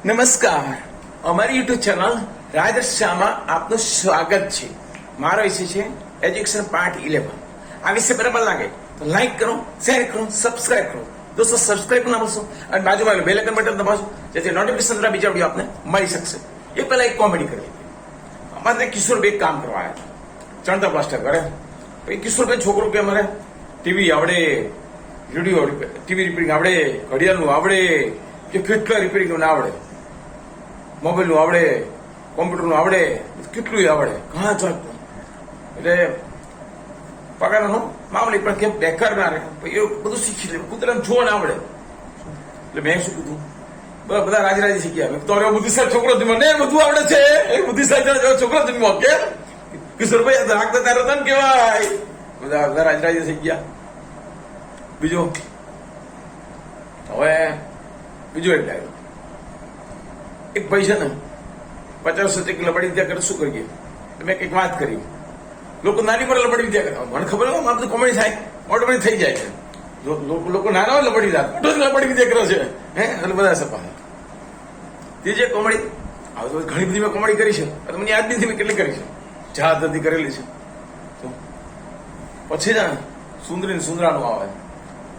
નમસ્કાર, અમારી YouTube channel રાજર્ષ શાહમાં આપનું સ્વાગત છે. મારો વિષય છે એજ્યુકેશન પાર્ટ 11. આ વિષય બરાબર લાગે તો લાઈક કરો, શેર કરો, સબસ્ક્રાઇબ કરો. દોસ્તો સબસ્ક્રાઇબ ના ભૂલશો અને બાજુમાં બેલ આઇકન બટન દબાવશો જેથી નોટિફિકેશન દ્વારા બીજા વિડીયો આપને મળી શકશે. એ પહેલા એક કોમેડી કરી અમારે કિશોરભાઈ કામ કરવા આવ્યા હતા ચણતા પ્લાસ્ટર કરે. પછી કિશોરભાઈ છોકરો કે અમારે ટીવી આવડે, રેડિયો ટીવી રિપેરિંગ આવડે, ઘડિયાળનું આવડે, કે કેટલા રિપેરિંગ ના આવડે, મોબાઈલ નું આવડે, કોમ્પ્યુટર નું આવડે, કેટલું આવડે, ઘણા જાતનું. એટલે પગારનો મામલી પણ કેમ બેકાર ના રહે, એ બધું શીખી લે, કૂતરાને જોવા આવડે. એટલે મેં શું કીધું, બધા રાજરાજી શીખ્યા. તો બુદ્ધિશાળી છોકરો મને બધું આવડે છે, એ બુદ્ધિશાળી છોકરો જન્મો કે કિશોરભાઈ રાખતા તારે તને કેવાય. બધા રાજરાજી થઈ ગયા. બીજો હવે બીજો એક ડાયરો, એક ભાઈ છે ને 50 કિલો લબડી વિદ્યા કરે. શું કરીએ? મેં કંઈક વાત કરી, લોકો નાની પર લબડી વિદ્યા કરે. મને ખબર હોય આમ તો કોમેડી થાય, ઓટોમેટિક થઈ જાય છે. લોકો નાના હોય લબડી વિદ્યા, મોટો લબડી વિદ્યા કરે છે. એટલે બધા સપા ત્રીજે કોમેડી. હવે તો ઘણી બધી મેં કોમેડી કરી છે, મને યાદ નથી મેં કેટલી કરી છે. જાત નથી કરેલી છે. પછી છે ને સુંદરી ને સુંદરાનું આવે,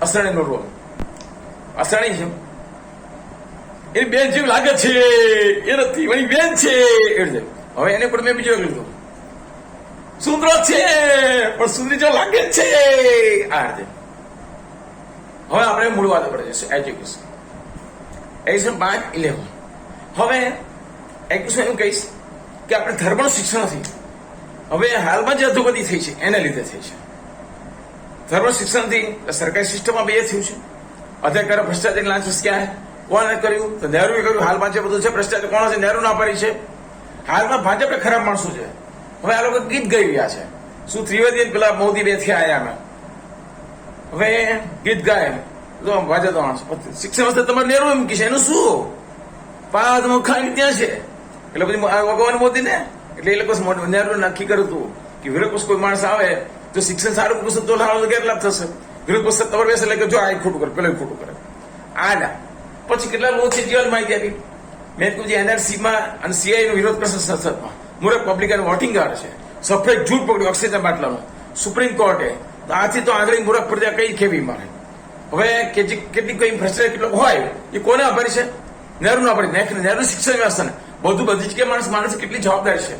અસરાણી નો રોલ. અસરાણી છે એની બેન જેવું લાગે છે, એ નથી એની બેન છે. એટલે હવે એને પણ મેં બીજો લીધો, સુંદરો છે પણ સુંદરી જો લાગે છે. આ રીતે હવે આપણે મૂળ વાત પડે છે એજ્યુકેશન. Education part 11. હવે એજ્યુકેશન એવું કહીશ કે આપણે ધર્મનું શિક્ષણ નથી. હવે હાલમાં જે અધોગતિ થઈ છે એને લીધે થઈ છે. ધર્મ શિક્ષણથી સરકારી સિસ્ટમમાં બે થયું છે. અધિકાર ભ્રષ્ટાચાર લાંચ ક્યાં કોને કર્યું? તો નહેરુએ કર્યું. હાલમાં જે બધું છે ભ્રષ્ટાચાર કોણ છે? નહેરુ ના પાડી છે. હાલમાં ભાજપે ખરાબ માણસો છે. હવે આ લોકો ગીત ગાઈ રહ્યા છે. શું ત્રિવેદી પેલા મોદી બે થી આવ્યા અમે, હવે ગીત ગાય તો ભાજપ માણસો. શિક્ષણ વસ્તુ તમારે નહેરુ એમ કે છે, એનું શું પાદ મુખાની ત્યાં છે. એટલે પછી ભગવાન મોદી ને એટલે એ લોકો નહેરુ નક્કી કર્યું હતું કે વિરોધ પક્ષ કોઈ માણસ આવે તો શિક્ષણ સારું પૂછે તો ગેરલાભ થશે. વિરોધ પક્ષ તમારે બેસે એટલે જો આ ખોટું કરે, પેલા ખોટું કરે. આ ના પછી કેટલા લોકો છે જીવન માહિતી આપી. મેં કહ્યું એનઆરસીમાં અને સીઆઈ નો વિરોધ કરશે સંસદમાં. મૂર્ખ પબ્લિકન વોટિંગ કાર્ડ છે, સફેદ જૂઠ પકડ્યું અક્ષયતા બાટલાનું સુપ્રીમ કોર્ટે. આથી તો આગળ મૂર્ખ પ્રજા કઈ ખેવી મારે. હવે કેટલી કઈ ભ્રષ્ટાચાર કેટલો હોય એ કોને આભારી છે? નહેરુ ના આભારી. નહેરુ શિક્ષણ વ્યવસ્થાને બધું બધી જ કે માણસ કેટલી જવાબદારી છે.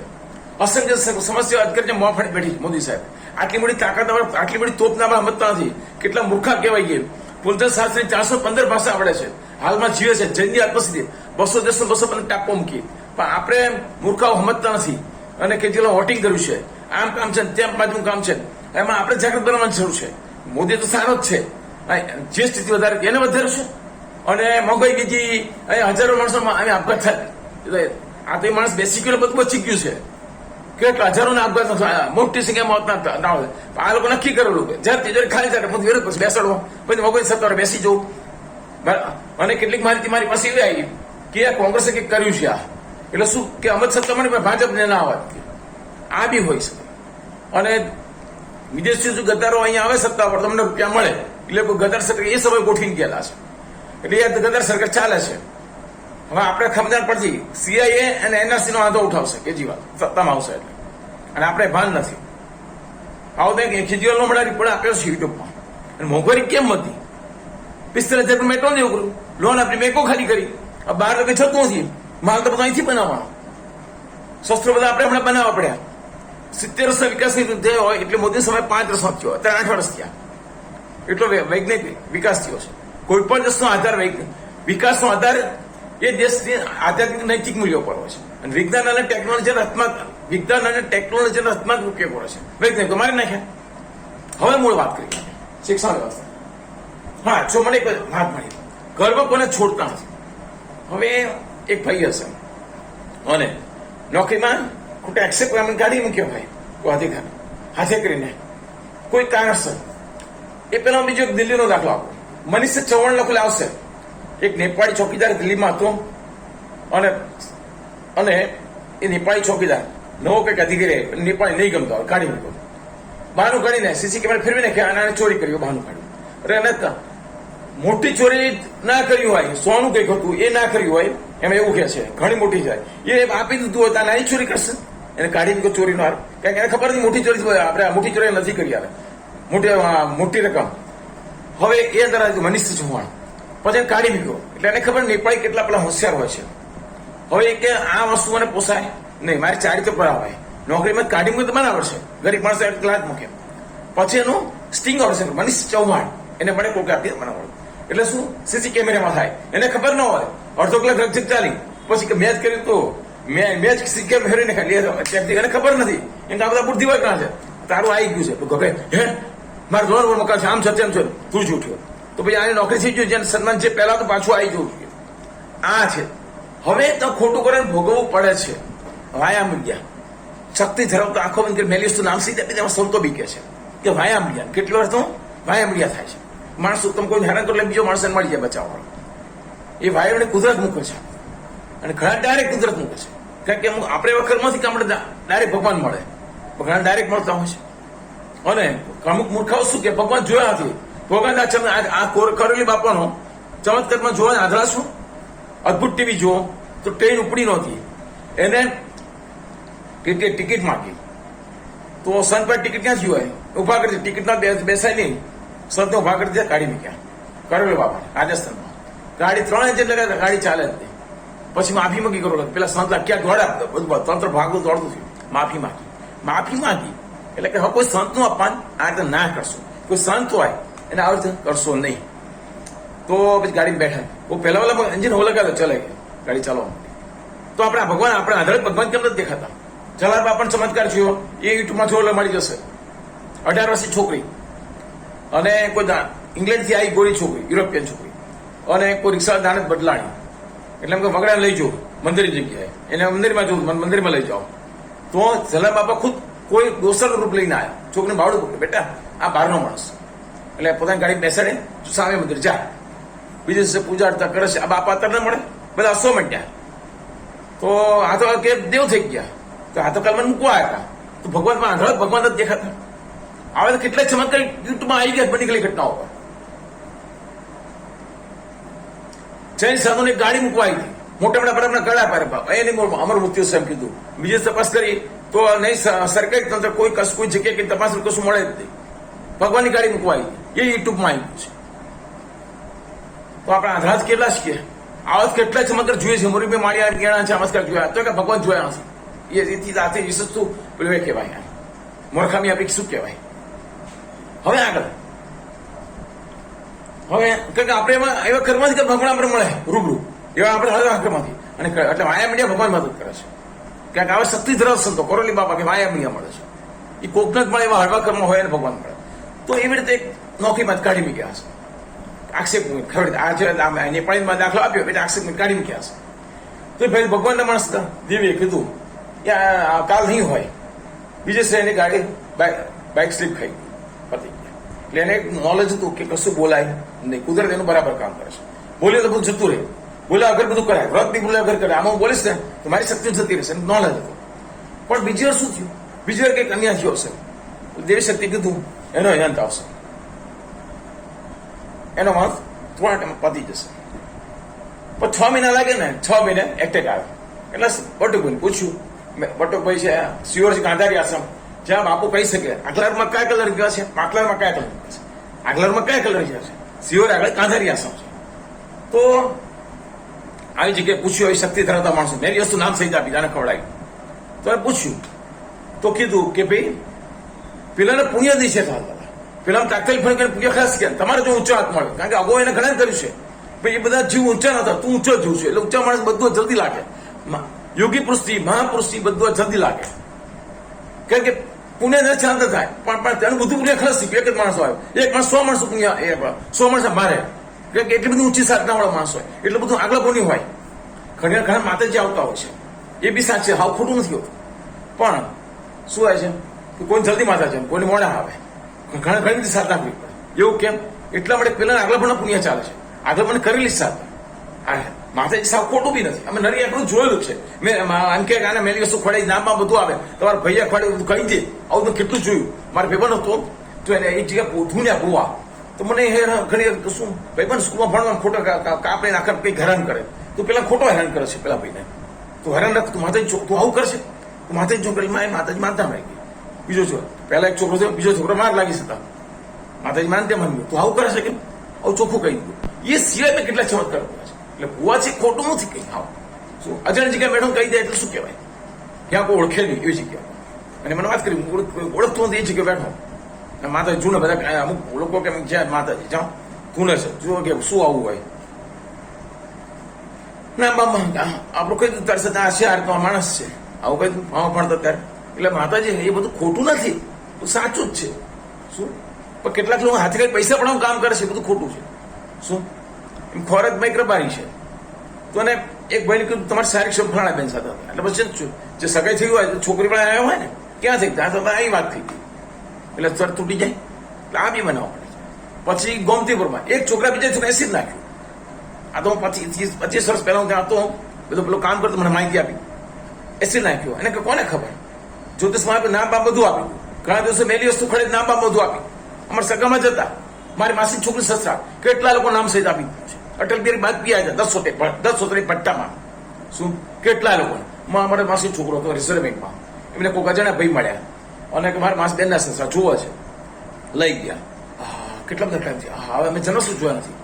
અસંખ્ય સમસ્યા અધકરીને મોં ફાડી બેઠી મોદી સાહેબ. આટલી મોટી તાકાત, આટલી મોટી તોપના આપણે સમજતા નથી. કેટલા મૂર્ખા કહેવાય ગયા. પુલતન શાસ્ત્રી 415 ભાષા આવડે છે, હાલમાં જીવે છે. જૈનની આત્મસિદ્ધિ 200 દેશો 215 ટાપો મૂકી. પણ આપણે મૂર્ખાઓ સમજતા નથી અને કે જેલો વોટિંગ કર્યું છે, આમ કામ છે, ત્યાં બાજુ કામ છે. એમાં આપણે જાગૃત બનવાની જરૂર છે. મોદી તો સારો જ છે, જીએસટી વધારે એને વધારે છે અને મોંઘાઈ બીજી હજારો માણસોમાં આપઘાત થાય. આ તો એ માણસ બેસી ગયો, બધું બચી ગયું છે. કેટલા હજારોના આપઘાત મોટી સંખ્યામાં મોત ના હોય. આ લોકો નક્કી કરેલું કે જયારે તિજોરી ખાલી થાય વિરોધ પછી બેસાડવો, પછી મોબાઈલ સત્તાવાર બેસી જવું. અને કેટલીક માહિતી મારી પાસે એવી આવી કે આ કોંગ્રેસે કંઈક કર્યું છે. આ એટલે શું કે અમત સત્તા મળે ભાજપને ના આવત. આ બી હોય શકે. અને વિદેશથી જો ગદ્દારો અહીંયા આવે સત્તા પર તમને રૂપિયા મળે એટલે કોઈ ગદ્દાર સરકાર એ સમય ગોઠવીને ગયેલા છે. એટલે એ ગદ્દાર સરકાર ચાલે છે. હવે આપણે ખબરદાર પડતી સીઆઈએ અને એનઆરસી નો વાંધો ઉઠાવશે કેજરીવાલ સત્તામાં આવશે એટલે. અને આપણે ભાન નથી. આવું તો કેજરીવાલ નો મળે રિપોર્ટ આપ્યો છે યુટ્યુબમાં. અને મોંઘવારી કેમ હતી? 45,000 મેટ્રો દેવું કર્યું, લોન આપી મેકો ખાલી કરી. બહાર તો કઈ થતું નથી. માલ તો બધું અહીંથી બનાવવાનો. શસ્ત્રો બધા આપણે હમણાં બનાવવા પડ્યા. 70 વર્ષના વિકાસની થયો હોય એટલે મોદી સમય 5 વર્ષ થયો, અત્યારે 8 વર્ષ થયા. એટલો વૈજ્ઞાનિક વિકાસ થયો છે. કોઈ પણ દેશનો આધાર વિકાસનો આધાર એ દેશની આધ્યાત્મિક નૈતિક મૂલ્યો પર હોય છે. અને વિજ્ઞાન અને ટેકનોલોજીના હાથમાં ઉપયોગ કરે છે. વૈજ્ઞાનિકો મારી નાખ્યા. હવે મૂળ વાત કરી શિક્ષણ વ્યવસ્થા. હા, જો મને વાત મળી, ઘરમાં કોને છોડતા નથી. હવે એક ભાઈ હશે અને નોકરીમાં ખોટા એક્સેપ્ટ ગાડી મૂક્યો ભાઈ કોઈ અધિકાર હાથે કરીને કોઈ કારણસર. એ પેલા બીજો એક દિલ્હીનો દાખલો આપો. મનીષ ચૌહાણ લખેલો આવશે. એક નેપાળી ચોકીદાર દિલ્હીમાં હતો અને એ નેપાળી ચોકીદાર નવો કંઈક અધિકારી નેપાળી નહીં ગમતો કાઢી મૂક્યો. બહાનું કાઢીને સીસી કેમેરા ફેરવી નાખ્યા અને ચોરી કરી બહાનું કાઢ્યું. અરે મોટી ચોરી ના કર્યું હોય, સોનું કઈક હતું એ ના કર્યું હોય એમ એવું કે છે ઘણી મોટી જાય એ આપી દીધું હોય તો નાની ચોરી કરશે એને કાઢી મૂકો ચોરીનો હાર કારણ કે એને ખબર નથી મોટી ચોરી આપણે મોટી ચોરી નથી કરી આવે મોટી રકમ હવે એ અંદર મનીષ ચૌહાણ પછી કાઢી મૂક્યો એટલે એને ખબર નેપાળી કેટલા પેલા હોશિયાર હોય છે હવે એ કે આ વસ્તુ મને પોસાય નહીં મારે ચારિત્ર પર આવે નોકરીમાં કાઢી મૂકે તો બરાબર છે ગરીબ માણસ ક્લાસ મૂકે પછી એનું સ્ટિંગ આવશે મનીષ ચૌહાણ એને મને કોકે આપી બનાવડે એટલે શું સીસી કેમેરામાં થાય એને ખબર ન હોય અડધો કલાક લગભગ ચાલી પછી કે મેચ કર્યું તો મેચ સીસી કેમેરાને ખાલી એને ખબર નથી એમ આ બધા બુદ્ધિવાદ ના છે તારું આવી ગયું છે તો ગભે હે મારે ધોરણ મકાન છે આમ છે તેમ છે તું જ ઉઠ્યો તો પછી આની નોકરી થઈ ગયું જેને સન્માન છે પહેલા તો પાછું આવી જવું જોઈએ આ છે હવે તો ખોટું કરીને ભોગવવું પડે છે વાયા મીડિયા શક્તિ ધરાવતો આખો બંધ કરી મેલિયસ તો નામ સીધા તેમાં સંતો બી કે છે કે વાયા મીડિયા કેટલી વાર તો વાયા મીડિયા થાય છે માણસ તમે કોઈ હેરાન કરો એટલે બીજો માણસ મળી જાય બચાવવાનો એ વાયુને કુદરત મૂકે છે અને ઘણા ડાયરેક્ટ કુદરત મૂકે છે કારણ કે આપણે વખતમાંથી કે આપણે ડાયરેક્ટ ભગવાન મળે ઘણા ડાયરેક્ટ મળતા હોય છે અને અમુક મૂર્ખાઓ શું કે ભગવાન જોયા નથી ભગવાન આ કરેલી બાપાનો ચમત્કારમાં જોવા આધાર શું અદભુત ટીવી જુઓ તો ટ્રેન ઉપડી નહોતી એને ટિકિટ માંગી તો સંત પર ટિકિટ ક્યાં થયું હોય ઉભા કરી ટિકિટમાં બેસાય નહીં સંતને ઉભા કરી દીધા કાઢી મૂક્યા કરેલો બાપા રાજસ્થાનમાં ગાડી 3 ઇંચ એટલે ગાડી ચાલે જ નહીં પછી માફી માંગી કરો પેલા સંત ક્યાં દોડા બધું તંત્ર ભાગવું દોડતું થયું માફી માંગી એટલે કે હવે કોઈ સંતનું અપમાન આ રીતે ના કરશો કોઈ સંત હોય એને આ રીતે કરશો નહીં તો પછી ગાડી બેઠા પહેલા એન્જિન હો લગાવ્યો ચલે ગાડી ચાલવા તો આપણે ભગવાન આપણે આધારિત ભગવાન કેમ નથી દેખાતા જલાલ બાપા ચમત્કાર થયો એ યુટ્યુબમાં જોવા મળી જશે 18 વર્ષની છોકરી અને કોઈ ઇંગ્લેન્ડ થી આવી ગોરી છોકરી યુરોપિયન છોકરી અને કોઈ રિક્ષા દાને બદલાણી એટલે એમ કે વગડા લઈ જાઓ મંદિરની જગ્યાએ એને મંદિરમાં જવું મંદિરમાં લઈ જાઓ તો જલાલ બાપા ખુદ કોઈ દોસરનું રૂપ લઈને આવ્યા છોકરીને બાવડું પકડે બેટા આ બહારનો માણસ એટલે પોતાની ગાડી બેસાડે સામે મંદિર જા બીજે દિવસે પૂજા અર્ચના કરે છે આ બાપા અત્યારે મળે બધા 100 મંડ્યા તો આ તો કે દેવ થઈ ગયા તો આ તો કાલમાં મૂકવા આવ્યા તો ભગવાનમાં આંધળા ભગવાન જ દેખાતા આવે તો કેટલાય ચમત્કાર યુટ્યુબમાં આવી ગયા બની ગયેલી ઘટનાઓ પર જૈન સાધુને ગાડી મૂકવા આવી હતી મોટા મોટા બરાબર ગળા પારે એની અમર મૃત્યુ છે એમ કીધું બીજે તપાસ કરી તો નહીં સરકારી તંત્ર કોઈ જગ્યાએ કઈ તપાસ કશું મળે જ નહીં ભગવાનની ગાડી મૂકવા આવી એ યુટ્યુબમાં આવી છે તો આપણા આધાર કેટલા છે આવા કેટલા ચમત્કાર જોઈએ છે મોરી માળિયા ગેણા ચમત્કાર જોયા તો કે ભગવાન જોયા નથી એથી સાથે વિશેષતું પેલું એ કહેવાય મોરખામી આપી શું કહેવાય હવે આગળ હવે કારણ કે આપણે એમાં એવા કર્મથી કે ભગવાન આપણે મળે રૂબરૂ એવા આપણે હળવા કર્મથી અને એટલે વાયા મીડિયા ભગવાન મદદ કરે છે કારણ કે આવા શક્તિ ધરાવશે તો કોરોલી બાપા કે વાયા મીડિયા મળે છે એ કોકને જ મળે એવા હળવા કર્મ હોય અને ભગવાન મળે તો એવી રીતે નોકરીમાં કાઢી મૂક્યા હશે આક્ષેપ ખબર આ નેપાળીમાં દાખલો આપ્યો એટલે આક્ષેપ કાઢી મૂક્યા હશે તો ભાઈ ભગવાનના માણસ હતા દેવીએ કીધું કે કાલ નહીં હોય બીજે છે એની ગાડી બાઇક સ્લીપ ખાઈ પતી એટલે એને એક નોલેજ હતું કે કશું બોલાય નહીં કુદરત એનું બરાબર કામ કરે છે બોલ્યો તો બધું જતું રહે બોલ્યા વગર બધું કરાય વ્રત બી બોલ્યા વગર કરે આમાં હું બોલીશ ને તો મારી શક્તિ જતી રહેશે નોલેજ હતું પણ બીજી વાર શું થયું બીજી વાર કંઈક અન્યાય થયો હશે દેવી શક્તિ કીધું એનો અંત આવશે એનો માણસ થોડા ટાઈમ પતી જશે પણ 6 મહિના લાગે ને 6 મહિને એટેક આવે એટલે બટુકભાઈ પૂછ્યું બટુકભાઈ છે સિયોર છે ગાંધારી આશ્રમ જ્યાં બાપુ કહી શકે આકલારમાં કયા કલર ગયા છે પાકલારમાં કયા કલર ગયા છે આગલરમાં કયા કલર ગયા છે સિયોર આગળ ગાંધારી આશ્રમ છે તો આવી જગ્યાએ પૂછ્યું આવી શક્તિ ધરાવતા માણસો મેરી વસ્તુ નામ સહિત આપી જાણે ખવડાવી તો પૂછ્યું તો કીધું કે ભાઈ પેલાને પુણ્ય દિશે થતા પેલા તાત્કાલિક ફોન કરીને પુણ્ય ખાસ ગયા તમારે જો ઊંચો હાથ મળે કારણ કે અગાઉ એને ઘણા કર્યું છે ભાઈ એ બધા જીવ ઊંચા નતા તું ઊંચો જીવ છે એટલે ઊંચા માણસ બધું જલ્દી લાગે યોગી પુરુષથી મહાપુરુષથી બધું જલ્દી લાગે કારણ કે પુણ્ય ને શાંત થાય પણ તેનું બધું પુણ્ય ખલાસ થયું એક જ માણસ આવ્યો એક માણસ 100 માણસો પુણ્ય 100 માણસ મારે કારણ કે એટલી બધી ઊંચી સાધના વાળા માણસ હોય એટલે બધું આગળ પુણ્ય હોય ઘણા માતાજી આવતા હોય છે એ બી સાચે હાવ ખોટું નથી હોતું પણ શું હોય છે કે કોઈ જલ્દી માતા છે કોઈને મોડા આવે ઘણી બધી સાધના કરવી પડે એવું કેમ એટલા માટે પેલા આગળ પણ પુણ્ય ચાલે છે આગળ મને કરેલી સાધના માતાજી સાવ ખોટું બી નથી અમે નરી આપણું જોયેલું છે મેં એમ કે આને મેલી વસ્તુ ખોડાઈ નામમાં બધું આવે તમારા ભૈયા ખોડે બધું કહી દે આવું તો કેટલું જોયું મારે ભાઈબંધ હતો તો એને એક જગ્યા પોથું ને ભૂવા તો મને ઘણી શું ભાઈબંધ સ્કૂલમાં ભણવા ખોટા કાપડે આખા કઈ હેરાન કરે તું પેલા ખોટો હેરાન કરે છે પેલા ભાઈને, તું હેરાન રાખ, તું માતાજી તું આવું કરશે, તું માતાજી છોકરી માતાજી માનતા મળી ગઈ. બીજો છો પહેલા એક છોકરો છે, બીજો છોકરો માર લાગી શકતા, માતાજી માનતે માન્યું, તું આવું કરે છે કેમ, આવું ચોખ્ખું કહી દીધું. એ સિવાય મેં કેટલા ચમત્કાર કર્યા છે. એટલે ભુવા છે ખોટું નથી કઈ. આવો શું અજાણી જગ્યાએ મેડમ કહી દે એટલે શું કહેવાય, ત્યાં કોઈ ઓળખે નહીં એવી જગ્યા. અને મને વાત કરી ઓળખતું નથી એ જગ્યાએ બેઠો, માતાજી જૂના બધા અમુક લોકો કે જ્યાં માતાજી જાઓ તું છે જુઓ કે શું આવું હોય ના બાબા આપણું કઈ દીધું તારી સાથે આ છે આ માણસ છે આવું કઈ દીધું મામા ભણતો ત્યારે. એટલે માતાજી એ બધું ખોટું નથી, સાચું જ છે. શું પણ કેટલાક લોકો હાથે કઈ પૈસા પણ કામ કરે છે, બધું ખોટું છે. શું એમ ખોરાક ભાઈ કૃપારી છે. તો ને એક ભાઈને કીધું તમારી સારી ક્ષમ ફલાણા બેન સાથે હતા. એટલે પછી જે સગાઈ થયું હોય છોકરી પણ આવ્યા હોય ને ક્યાં થઈ ત્યાં તો અહીં વાત થઈ ગઈ એટલે તર તૂટી જાય. એટલે આ બી બનાવવા પડે છે. પછી ગોમતીપુરમાં એક છોકરા બીજા છોકરા એસી જ નાખ્યું. આ તો હું 25 વર્ષ પહેલા હું ત્યાં હતો, બધું પેલું કામ કરતો, મને માહિતી આપી, એસી નાખ્યો. એને કે કોને ખબર, જ્યોતિષમાં નામ બામ બધું આપ્યું. ઘણા દિવસો મેલી વસ્તુ ખડે નામ બામ બધું આપી. અમારા સગામાં જતા મારી માસી છોકરી સસરા કેટલા લોકો નામ સહિત આપી દીધું છે. અટલ બિહારી બાજપેયી આવ્યા 10 પટ્ટામાં. શું કેટલા લોકો અમારે માસી છોકરો હતો રિઝર્વ બેંકમાં, એમને કોઈ અજાણ્યા ભાઈ મળ્યા અને મારા માસ બેનના સસરા જોવા છે, લઈ ગયા. કેટલા બધા ટાઈમ થયા. હવે અમે જન્મ શું જોયા નથી,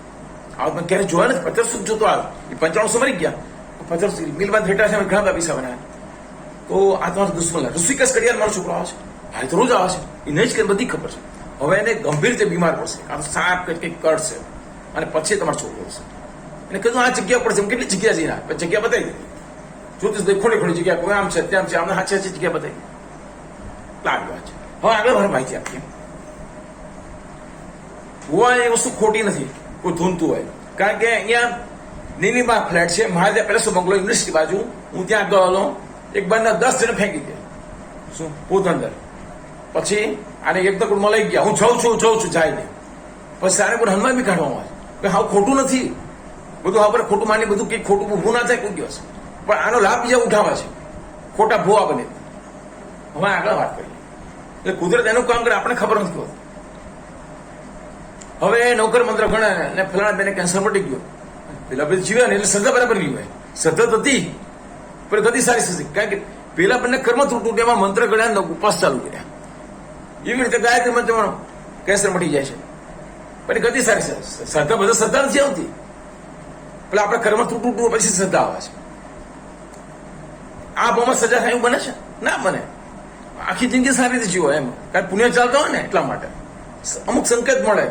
આ મેં ક્યારે જોયા નથી. 50 શું જોતો આવે એ 95 મરી ગયા. 50 મિલમાં થેટા છે, ઘણા બધા પૈસા બનાવ્યા. તો આ તમારો દુશ્મન ઋષિકેશ કડિયાર મારો છોકરો આવે છે, હા તો રોજ આવે છે, એ નહીં જ કે બધી ખબર છે. હવે એને ગંભીર રીતે બીમાર પડશે, આ તો સાપ કંઈક કરશે અને પછી તમારો છોકરો હશે. એને કીધું આ જગ્યા પડશે, કેટલી જગ્યા જઈને જગ્યા બતાવી દીધી. જોતી ખોટી ખોટી જગ્યા કોઈ આમ છે તેમ છે, આમને સાચી સાચી જગ્યા બતાવી લાગ્યો છે. હવે આગળ મારે માહિતી આપીએ. ગોવા એ વસ્તુ ખોટી નથી, કોઈ ધૂનતું હોય. કારણ કે અહીંયા નીલીમાં ફ્લેટ છે, મહારાજા પેલેસ બંગલો યુનિવર્સિટી બાજુ. હું ત્યાં ગયેલો, એક બારના 10 જણ ફેંકી દે શું પોત અંદર. પછી આને એક દકડમાં લઈ ગયા, હું જઉં છું જાય નહીં. પછી સારે કોઈ હનુમાન બી કાઢવામાં આવે. હાવ ખોટું નથી બધું, આપણે ખોટું માની બધું કંઈક ખોટું ઊભું ના થાય કોઈ દિવસ, પણ આનો લાભ બીજા ઉઠાવે છે, ખોટા ભૂવા બને. હવે આગળ વાત કરીએ. એટલે કુદરત એનું કામ કરે, આપણે ખબર નથી હોતી. હવે નોકર મંત્ર ગણાય ને ફલાણા બેને કેન્સર મટી ગયો, પેલા પછી જીવ્યા ને એટલે શ્રદ્ધા બરાબર નહીં હોય. શ્રદ્ધા હતી પણ ગતિ સારી થતી, કારણ કે પેલા બંને કર્મ તૂટું એમાં મંત્ર ગણ્યા ઉપવાસ ચાલુ કર્યા. એવી રીતે ગાયત્રી મંત્ર કેન્સર મટી જાય છે, પણ ગતિ સારી છે. શ્રદ્ધા બધા શ્રદ્ધા નથી આવતી, પેલા આપણે કર્મ તૂટું પછી શ્રદ્ધા આવે છે. આ ભાવમાં સજા થાય એવું બને છે ના બને. આખી જિંદગી સારી રીતે જીવો એમ, કારણ પુણ્ય ચાલતા હોય ને એટલા માટે અમુક સંકેત મળે.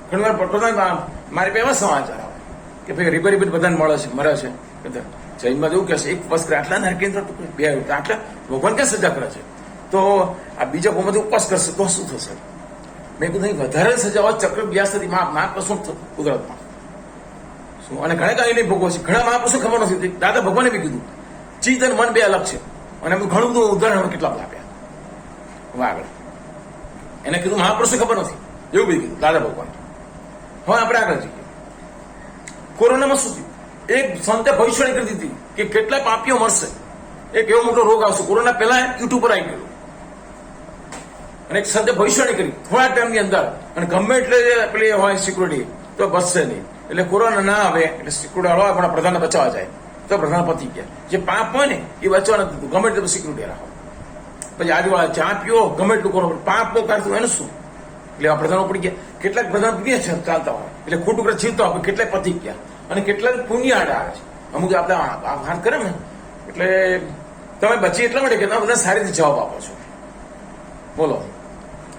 ઘણી વાર પોતાના મારી પાસે એવા સમાચાર આવે કે ભાઈ રીબર બધાને મળે છે, મરે છે. જૈનમાં એવું કહે છે એક ઉપવાસ કરે આટલા ને કેન્દ્ર બે આટલા ભગવાન ક્યાં સજા કરે છે, તો આ બીજા કોમાંથી ઉપવાસ કરશે તો શું થશે. મેં કીધું વધારે સજા હોય ચક્ર વ્યાસ થતી મા કશું કુદરતમાં શું. અને ઘણા કાંઈ નહીં ભોગવો છે, ઘણા મહાપુરુષો ખબર નથી. દાદા ભગવાને બી કીધું ચિત્ત અને મન બે અલગ છે, અને એમ ઘણું બધું ઉદાહરણ કેટલા બધા આપ્યા. હવે આગળ એને કીધું મહાપુરુષો ખબર નથી એવું બી કીધું દાદા ભગવાન. હવે આપણે આગળ જઈએ. કોરોનામાં શું થયું, એક સંતે ભવિષ્યવાણી કરી દીધી કે કેટલા પાપીઓ મરશે, એક એવો મોટો રોગ આવશે. કોરોના પહેલા યુટ્યુબ પર આવી ગયો અને એક સંતે ભવિષ્યવાણી કરી થોડા ટાઈમની અંદર, અને ગમે એટલે પેલી હોય સિક્યુરિટી તો બચશે નહીં. એટલે કોરોના ના આવે એટલે સિક્યુરિટી વાળો આપણા પ્રધાનને બચાવવા જાય તો પ્રધાન પતી ગયા. જે પાપ હોય ને એ બચવા નથી દીધું, ગમે એટલું સિક્યુરિટી રાખો. પછી આજુબાજુ ચા પીઓ ગમે એટલું કરો, પાપ બહુ કાઢતું એનું શું. એટલે આ પ્રધાનો પડી ગયા. કેટલાક પ્રધાન પડી ગયા ચાલતા હોય એટલે ખોટું કરે જીવતા હોય, કેટલાક પતી ગયા અને કેટલાક પુણ્ય આડે આવે છે. અમુક આપણે વાત કરે ને એટલે તમે બચી એટલા માટે કે તમે બધા સારી રીતે જવાબ આપો છો. બોલો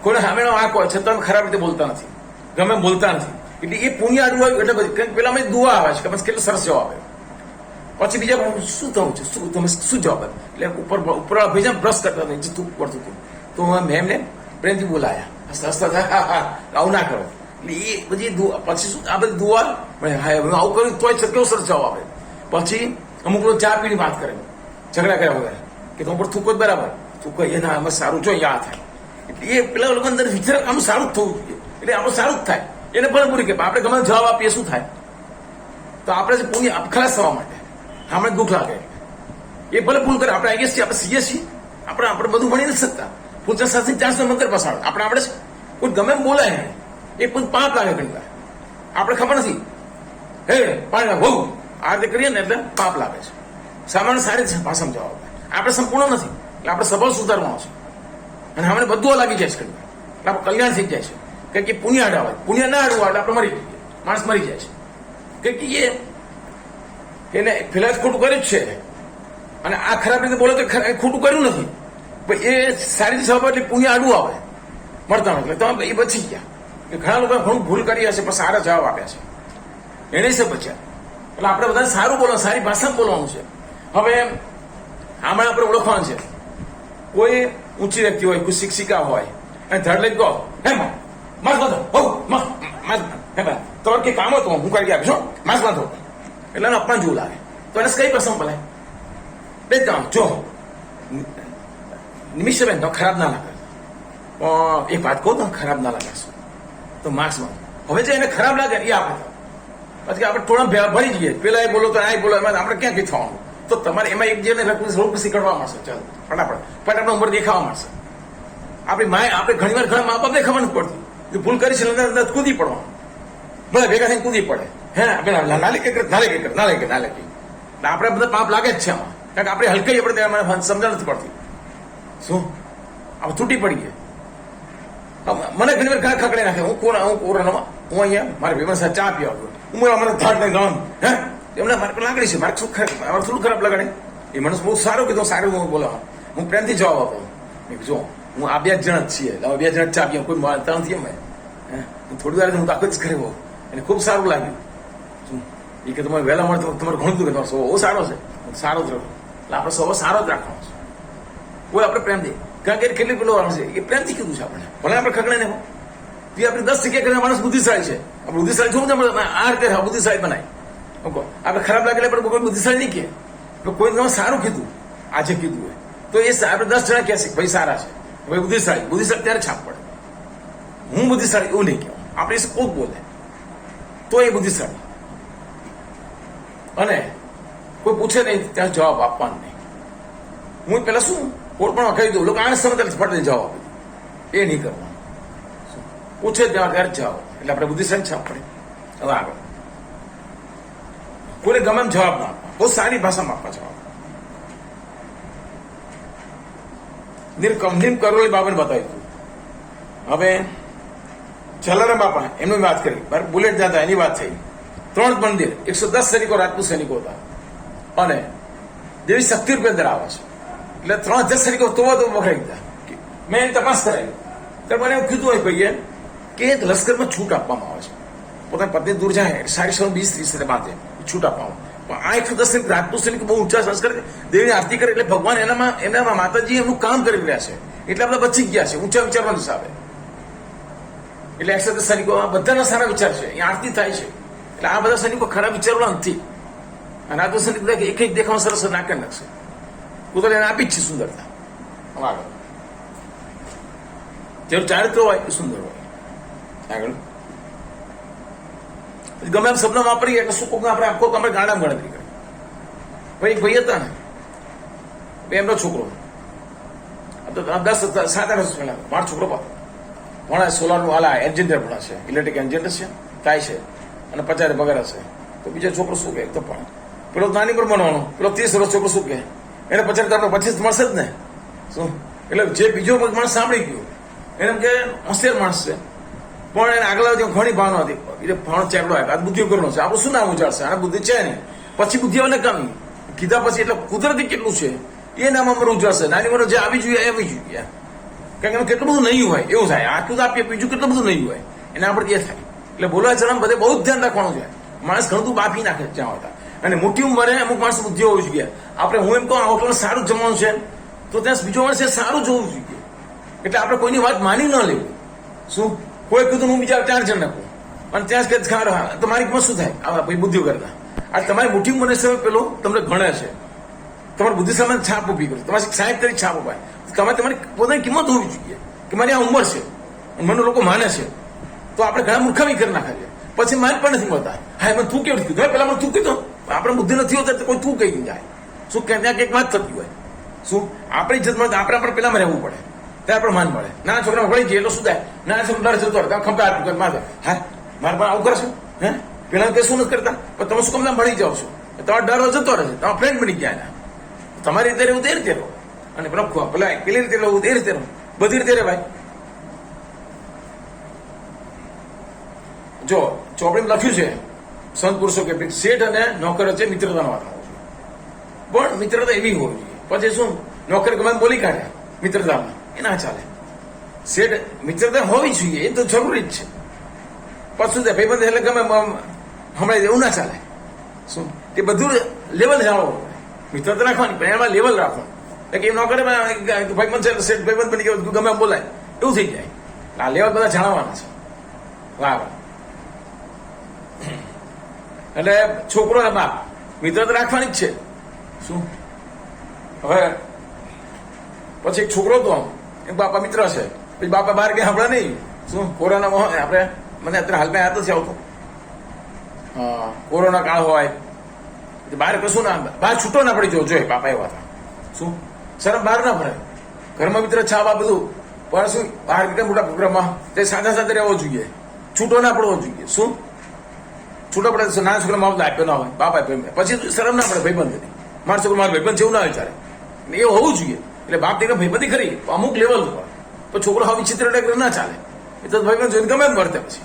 કોઈને સામેનો વાંક હોય છે તમે ખરાબ રીતે બોલતા નથી, ગમે બોલતા નથી, એટલે એ પુણ્ય આડું આવ્યું એટલે બધી પેલા અમે દુઆ આવે છે કે બસ કેટલો સરસ જવાબ આવ્યો. પછી બીજા શું થવું છે, શું તમે શું જવાબ આપ્યો, એટલે ઉપર ભાઈ બ્રશ કરતા નહીં જતું પડતું હતું. તો મેં એમને પ્રેમથી બોલાયા, આવું ના કરો. એટલે એ બધી દુઆ પછી શું આ બધી દુઆ આવું કર્યું તોય કેવો સરસ જવાબ આવે. પછી અમુક લોકો ચા પીની વાત કરે, ઝઘડા કર્યા વગર કે તો ઉપર થૂકો જ બરાબર, થૂકો એના આમાં સારું જો યા થાય. એટલે એ પેલા લોકો અંદર વિચાર આમ સારું જ થવું જોઈએ, એટલે આમાં સારું જ થાય. એને ભલે પૂરી કે આપણે ગમે જવાબ આપીએ શું થાય, તો આપણે પુણ્ય ખલાસ થવા માટે આપણે દુઃખ લાગે. એ ભલે ભૂલ કરે, આપણે આવીએ છીએ, આપણે સીએ છીએ, આપણે બધું ભણી નથી શકતા. પૂજા સાથે 400 મંત્ર પસાડ આપણે છે, કોઈ ગમે એમ બોલાય નહીં, એ પણ પાપ લાગે ઘણી વાર. આપણે ખબર નથી હે પાણી બહુ આ રીતે કરીએ ને એટલે પાપ લાગે છે. સામાન્ય સારી ભાષામાં જવાબ આપે. આપણે સંપૂર્ણ નથી એટલે આપણે સબળ સુધારવાનો છે અને આપણે બધું લાગી જાય છે એટલે આપણે કલ્યાણ થઈ જાય છે કે પુણ્ય અડાવે, પુણ્ય ના અડવું એટલે આપણે મરી જઈએ, માણસ મરી જાય છે કે એને પેલા જ ખોટું કર્યું જ છે અને આ ખરાબ રીતે બોલે તો ખોટું કર્યું નથી, એ સારી જવાબ એટલે પુણ્ય આડું આવે મળતા નથી એટલે તમે એ બચી ગયા. કે ઘણા લોકો ઘણું ભૂલ કરી હશે પણ સારા જવાબ આપ્યા છે એને છે બચ્યા. એટલે આપણે બધાને સારું બોલવાનું, સારી ભાષામાં બોલવાનું છે. હવે આમાં આપણે ઓળખવાનું છે. કોઈ ઊંચી વ્યક્તિ હોય, કોઈ શિક્ષિકા હોય અને ધડ લઈ કહો હે માસ બાંધો, માસ હે ભાઈ તમારે કઈ કામ હતું હું કરી આપીશ, માસ બાંધો એટલે એને અપમાન જેવું લાગે. તો એને કઈ પ્રસંગ બોલાય બે કામ જો નિમિષ બેન તો ખરાબ ના લાગે પણ એક વાત કહું તો ખરાબ ના લાગે તો માર્ક્સ બાંધો. હવે જે એને ખરાબ લાગે એ આપણે પછી આપણે થોડા ભરી જઈએ, પેલા એ બોલો તો આ બોલો એમાં આપણે ક્યાં કઈ થવાનું. તો તમારે એમાં એક જેને રોગ શીખડવા મળશે, ચાલો ફટાફટ ઉંમર દેખાવા મળશે. આપણી માય આપણે ઘણી વાર ઘણા મા બાપને ખબર નથી પડતી ભૂલ કરી છે કૂદી પડવાનું, બધા ભેગા થઈને કૂદી પડે હે નાલે કે આપણે બધા પાપ લાગે જ છે આમાં, કારણ કે આપણે હલકાઈ આપણે સમજણ નથી પડતી. શું આપણે તૂટી પડીએ. મને ઘણી વાર ઘણા ખકડી નાખે, હું કોરોનામાં હું અહીંયા મારે વ્યવસ્થા ચા પીવા હું મને ધાડ નહીં ગમ હે એમને મારે લાગણી છે, મારે શું મારે થોડું ખરાબ લગાડે. એ મને બહુ સારું કીધું, સારું હું બોલાવા હું પ્રેમથી જવાબ આપો. જો હું આ 2 જણ જ છીએ, 2 જણ ચા પીવા કોઈ માનતા નથી અમે થોડી વાર હું તો આખો જ કરે એને ખૂબ સારું લાગ્યું. શું એ કે તમારે વહેલા મળે તમારે ઘણું બધું કે તમારો સ્વભાવ બહુ સારો છે, સારો જ રાખો એટલે આપણે સ્વભાવ સારો જ રાખવાનો છે. કોઈ આપણે પ્રેમથી કારણ કે કેટલી પેલો છે એ પ્રેમથી કીધું છે આપણે ભલે આપણે ખગડે ને તે આપણે 10 ટકા કરીને માણસ બુદ્ધિશાળી છે. આપણે બુદ્ધિશાળી જોવું આ રીતે બુદ્ધિશાળી બનાય. આપણે ખરાબ લાગેલા પણ કોઈ બુદ્ધિશાળી નહીં કે કોઈ તમે સારું કીધું આજે કીધું હોય તો એ આપણે 10 જણા કહેશે ભાઈ સારા છે, ભાઈ બુદ્ધિશાળી ત્યારે છાપ પડે. હું બુદ્ધિશાળી એવું નહીં કહેવું, આપણે એ કોક બોલે તો એ બુદ્ધિશાળી. અને કોઈ પૂછે નહીં ત્યાં જવાબ આપવાનો નહીં. હું પેલા શું કોઈ પણ કહી દઉં લોકો આને સમજ ફટને જવાબ આપી દઉં, એ નહીં કરવાનું. પૂછે ત્યાં ત્યારે જવાબ એટલે આપણે બુદ્ધિશાળી છાપ પડે. હવે આગળ કોઈને ગમે એમ જવાબ ના આપવા, બહુ સારી ભાષામાં આપવા જવાબ. નિમ કરોલી બાબાને બતાવી દીધું. હવે જલારામ બાપા એમની વાત કરી, બુલેટ દાદા એની વાત થઈ. 3 મંદિર 110 સૈનિકો રાજપૂત સૈનિકો હતા અને દેવી શક્તિ રૂપે અંદર આવે છે એટલે 3000 સૈનિકો તો વખરાઈ ગયા. મેં એની તપાસ કરાવી તો મને એવું કીધું હોય ભાઈએ કે લશ્કરમાં છૂટ આપવામાં આવે છે, પોતાની પત્ની દૂર જાય સારી 20-30 બાંધે છૂટ આપવામાં. પણ આ 110 રાજપૂત સૈનિકો બહુ ઊંચા સંસ્કાર દેવીની આરતી કરે એટલે ભગવાન એનામાં માતાજી એમનું કામ કરી રહ્યા છે એટલે આપણે બચી ગયા છે ઊંચા વિચારવાના હિસાબે. એટલે 110 સૈનિકો બધાના સારા વિચાર છે, અહીંયા આરતી થાય છે એટલે આ બધા સૈનિકો ખરાબ વિચારવાના નથી. અને આ તો સૈનિક એક દેખાવા સરસ નાકે નાખશે કુદરત એને આપી જ છે સુંદરતા. આગળ જેવું ચારિત્ર હોય એ સુંદર હોય. આગળ ગમે એમ શબ્દ વાપરીએ એટલે શું આપણે આખો આપણે ગાડામાં ગણતરી કરી. ભાઈ એક ભાઈ હતા ને એમનો છોકરો 7-8 વર્ષ પહેલા મારો છોકરો ભણા સોલારનું હાલા એન્જિનિયર ભણા છે, ઇલેક્ટ્રિક એન્જિનિયર છે થાય છે અને 50 પગાર હશે. તો બીજો છોકરો શું કહે તો પણ પેલો નાની પર બનવાનો, પેલો 30 વર્ષ છોકરો શું કહે એને 50 આપણે 25 મળશે જ ને. શું એટલે જે બીજો માણસ સાંભળી ગયો એને એમ કે હોશિયાર માણસ છે પણ એને આગળ ઘણી ભાવના હતી એટલે ભાવનો ચેકડો આવ્યો આ બુદ્ધિ કરવાનો છે આપણું શું નામ ઉજાડશે, આને બુદ્ધિ છે નહીં. પછી બુદ્ધિ આવે ને કમી કીધા પછી એટલે કુદરતી કેટલું છે એ નામ અમારું ઉજાડશે. નાની ઉંમર જે આવી જોઈએ આવી જોઈએ કારણ કે એમાં કેટલું બધું નહીં હોય એવું થાય. આટલું જ આપીએ બીજું કેટલું બધું નહીં હોય એને આપણે એ થાય. એટલે બોલવા ચલણ બધે બહુ જ ધ્યાન રાખવાનું છે. માણસ ઘણું બધું બાફી નાખે ત્યાં હોતા અને મોટી ઉંમરે અમુક માણસ બુદ્ધિ હોવી જોઈએ. આપણે હું એમ કહું આ હોટલમાં સારું જમવાનું છે તો ત્યાં બીજો માણસ સારું જોવું જોઈએ એટલે આપણે કોઈની વાત માની ન લેવી. શું કોઈ કીધું હું બીજા 4 જણ નાખું અને ત્યાં જ કે તમારી કિંમત શું થાય આવા ભાઈ બુદ્ધિ કરતા. આ તમારી મોટી ઉંમર સમય પેલો તમને ગણે છે, તમારી બુદ્ધિ સામે છાપ ઉભી કરે, તમારી સાહેબ તરીકે છાપ ઉભાય. તમે તમારી પોતાની કિંમત હોવી જોઈએ કે મારી આ ઉંમર છે મને લોકો માને છે. તો આપણે ઘણા મૂર્ખામી કરી નાખે છે પછી માન પણ નથી મળતા. હા મને તું કેવું કીધું પેલા મને તું કીધું આપણે બુદ્ધિ નથી હોતા કોઈ તું કહી જાય. શું કે ત્યાં કંઈક વાત થતી હોય શું આપણી ઇજ્જત મળે આપણે પેલામાં રહેવું પડે ત્યારે આપણે માન મળે. નાના છોકરા વળી જઈએ એટલે શું થાય નાના છોકરા ડર જતો હોય ખંભા હાથ મારે હા મારે પણ આવું કરશો હે પેલા કશું નથી કરતા પણ તમે શું કમ ભણી જાઓ છો તમારો ડર જતો રહેશે, તમારા ફ્રેન્ડ બની ગયા એના. તમારી રીતે રહેવું તે રીતે રહો, અને પેલા પેલી રીતે રહેવું તે રીતે રહો, બધી રીતે રહેવાય. જો ચોપડીમાં લખ્યું છે સંત પુરુષો કે શેઠ અને નોકર વચ્ચે મિત્રતાનો વાત આવે છે, પણ મિત્રતા એવી હોવી જોઈએ. પછી શું નોકર ગમે બોલી કાઢે મિત્રતામાં, એ ના ચાલે. શેઠ મિત્રતા હોવી જોઈએ, એ તો જરૂરી જ છે. પછી ભાઈબંધ એટલે ગમે હમણાં એવું ના ચાલે. શું તે બધું લેવલ જાણવો, મિત્રતા રાખવાની પણ એમાં લેવલ રાખવાનું. એમ ન કરે ભાઈબંધ છે શેઠ ભાઈબંધ બની ગયો ગમે એમ બોલાય, એવું થઈ જાય. આ લેવલ બધા જાણવાના છે. વાહ. એટલે છોકરો ને બાપ મિત્રતા રાખવાની જ છે. શું હવે પછી એક છોકરો હતો, એમ બાપા મિત્ર છે, પછી બાપા બહાર ગયા હમણાં નહીં. શું કોરોનામાં આપણે મને અત્યારે હાલમાં યાદ નથી આવતો, કોરોના કાળ હોય, બહાર કશું ના, બહાર છૂટો ના પડી જવો જોઈએ. બાપા એવા હતા. શું શરમ બહાર ના પડે, ઘરમાં મિત્ર છાવા બધું, પણ શું બહાર કેટલા મોટા પ્રોગ્રામમાં તે સાથે સાથે રહેવો જોઈએ, છૂટો ના પડવો જોઈએ. શું છૂટો પડે નાના છોકરા માવત આપ્યો ના હોય, બાપ આપ્યો, પછી શરમ ના પડે ભાઈબંધ. મારા છોકરો મારા ભાઈબંધ જેવું ના વિચારે, એવું હોવું જોઈએ. એટલે બાપ દીકરા ભાઈબંધી ખરી અમુક લેવલ ઉપર, પણ છોકરો હવે વિચિત્ર ના ચાલે. એ તો ભાઈબંધ જોઈને ગમે એમ વર્તે, પછી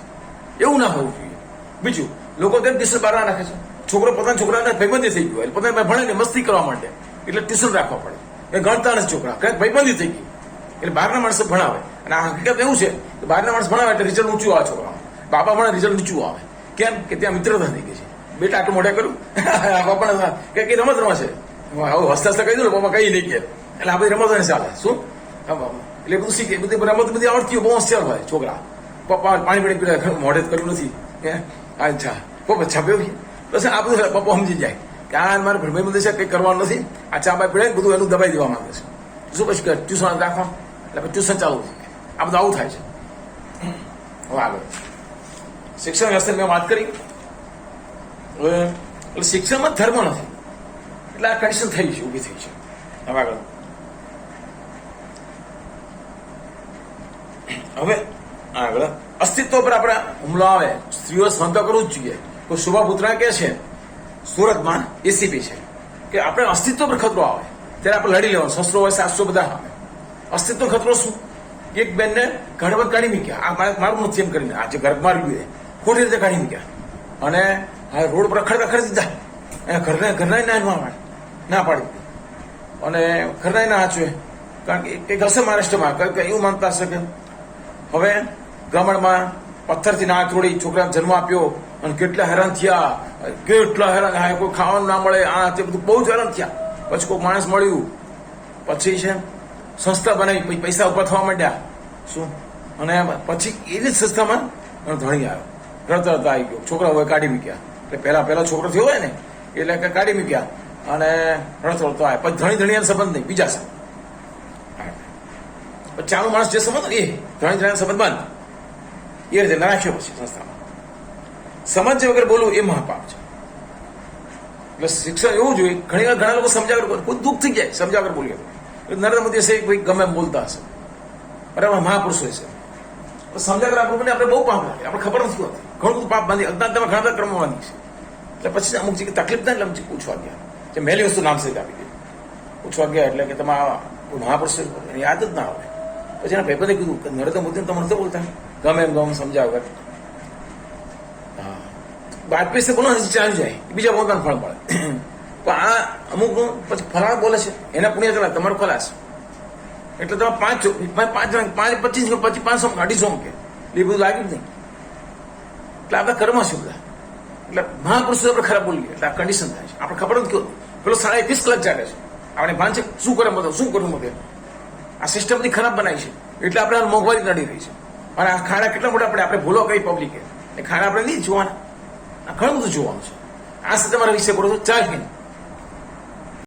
એવું ના હોવું જોઈએ. બીજું લોકો કેમ ટ્યુશન બહાર ના રાખે છે, છોકરો પોતાના છોકરાને ભાઈબંધી થઈ ગયો, એટલે પોતાને ભણે ને મસ્તી કરવા માટે એટલે ટ્યુશન રાખવા પડે. એ ગણતા નથી છોકરા, કંઈક ભાઈબંધી થઈ ગઈ એટલે બહારના માણસો ભણાવે. અને આ હકીકત એવું છે કે બહારના માણસ ભણાવે એટલે રિઝલ્ટ ઊંચું આવે છોકરાનું, બાપા ભણે રિઝલ્ટ નીચું આવે. કેમ કે ત્યાં મિત્રતા થઈ ગઈ છે. બેટા આટલું મોઢે કર્યું બાપા કઈ રમત રમે છે, આવું હસતા હસતા કહી દઉં બાપા કઈ નહીં કે, એટલે આ બધી રમત ચાલે. શું એટલે બધું શીખે, બધી રમત બધી આવડતી હોય, બહુ હોશિયાર હોય છોકરા. પપ્પા પાણી પીણી મોઢે જ કર્યું નથી, અચ્છા પપ્પા છાપ્યો બસ આ બધું પપ્પા સમજી જાય કે આ મારે ભાઈ છે કંઈ કરવાનું નથી, આ ચા બાય પીડે બધું એનું દબાઈ દેવા માંગે છે. શું પછી ટ્યુશન રાખવા એટલે ટ્યુશન ચાલુ થાય. આ બધું આવું થાય છે. હવે આગળ શિક્ષણ વ્યવસ્થા મેં વાત કરી, એટલે શિક્ષણમાં ધર્મ નથી, એટલે આ કન્ડિશન થઈ છે, ઊભી થઈ છે. હવે આગળ અસ્તિત્વ પર આપણા હુમલો આવે, સ્ત્રીઓ સ્પંદ કરવું જ જોઈએ. કોઈ શોભા પુત્રા કે છે સુરતમાં એસીપી છે કે આપણે અસ્તિત્વ પર ખતરો આવે ત્યારે આપણે લડી લેવાનું, શસ્ત્રો હોય શાસ્ત્રો બધા આવે. અસ્તિત્વ ખતરો શું? એક બેનને ઘરમાં કાઢી મૂક્યા, આ મારું નથી એમ કરીને, આજે ઘર મારી ગયું ખોટી રીતે કાઢી મૂક્યા, અને આ રોડ પર રખડી દીધા. ઘરના ના પાડી, અને ઘરના ના હાચવે, કારણ કે કંઈક હશે મહારાષ્ટ્રમાં કંઈક એવું માનતા હશે કે હવે ગામડમાં પથ્થરથી ના તોડી છોકરાને જન્મ આપ્યો, અને કેટલા હેરાન થયા, કેટલા હેરાન, હા કોઈ ખાવાનું ના મળે, આ તે બધું બહુ જ હેરાન થયા. પછી કોઈ માણસ મળ્યું, પછી છે સંસ્થા બનાવી, પછી પૈસા ઉભા થવા માંડ્યા. શું અને પછી એની જ સંસ્થામાં ધણી આવ્યો, રડતા રડતા આવી ગયો, છોકરા હોય કાઢી મૂક્યા. એટલે પહેલા છોકરો થયો હોય ને એટલે કાઢી મૂક્યા, અને રડતો રડતો આવે. પછી ધણીયાનો સંબંધ નહીં, બીજા સંબંધ. ચાલુ માણસ જે સમજ એ ધણીયાનો સંબંધ બંધ, એ રીતે ના રાખ્યો. પછી સંસ્થામાં સમજ વગર બોલવું એ મહાપાપ છે. એટલે શિક્ષણ એવું જોઈએ. ઘણા લોકો સમજ્યા વગર કોઈ દુઃખ થઈ જાય સમજ્યા વગર બોલીએ. નરેન્દ્ર મોદી હશે ભાઈ ગમે એમ બોલતા હશે, બરાબર, મહાપુરુષો છે, સમજ્યા વગર આપણે બહુ પાપ લાગે, આપણે ખબર નથી હોતી. ઘણું બધું પાપ બાંધી અજ્ઞાનતામાં ઘણા બધા ક્રમો બાંધી છે. એટલે પછી અમુક જગ્યાએ તકલીફ થાય, એટલે પૂછવા ગયા, જે મેલી વસ્તુ નામ સહિત આપી દીધી. પૂછવા ગયા એટલે કે તમારા મહાપુરુષો યાદ જ ના આવે. પછી એના ભાઈબંધે કીધું કે નરેન્દ્ર મોદીને તમે નથી બોલતા ગમે એમ સમજ્યા વગર. બાતપીસ બોલો ચાલી જાય, બીજા પોતાનું ફળ મળે. પણ આ અમુક પછી ફલાણા બોલે છે એના પુણ્ય ચલા તમારું ખલાસ. એટલે તમે 5 જણ 5 25 પછી 500 250 કે એ બધું લાગ્યું જ નહીં. એટલે આપણા કર્મ છે બધા. એટલે મહાપુરુષો આપણે ખરાબ બોલીએ એટલે આ કન્ડિશન થાય છે. આપણે ખબર નથી કેવું પેલો 21 કલાક ચાલે છે, આપણે ભાન છે શું કરે બધું શું કરવું બધે. આ સિસ્ટમ બધી ખરાબ બનાવી છે, એટલે આપણે મોંઘવારી નડી રહી છે. અને આ ખાડા કેટલા મોટા આપણે ભૂલો કઈ પબ્લિકે, એ ખાડા આપણે નહીં જોવાના, આ ઘણું બધું જોવાનું છે. આ સાથે મારા વિષય બોલો ચાર મિનિટ